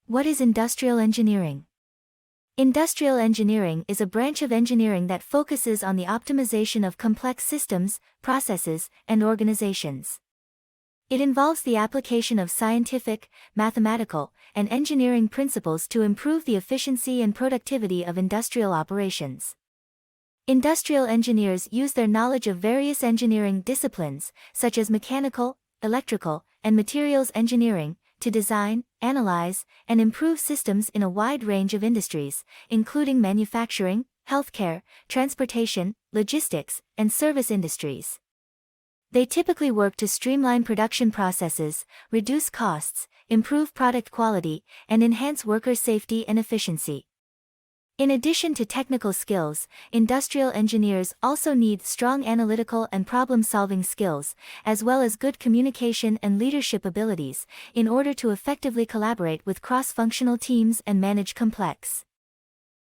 What is industrial engineering? Industrial engineering is a branch of engineering that focuses on the optimization of complex systems, processes, and organizations. It involves the application of scientific, mathematical, and engineering principles to improve the efficiency and productivity of industrial operations. Industrial engineers use their knowledge of various engineering disciplines, such as mechanical, electrical, and materials engineering, to design, analyze, and improve systems in a wide range of industries, including manufacturing, healthcare, transportation, logistics, and service industries. They typically work to streamline production processes, reduce costs, improve product quality, and enhance worker safety and efficiency. In addition to technical skills, industrial engineers also need strong analytical and problem-solving skills, as well as good communication and leadership abilities, in order to effectively collaborate with cross-functional teams and manage complex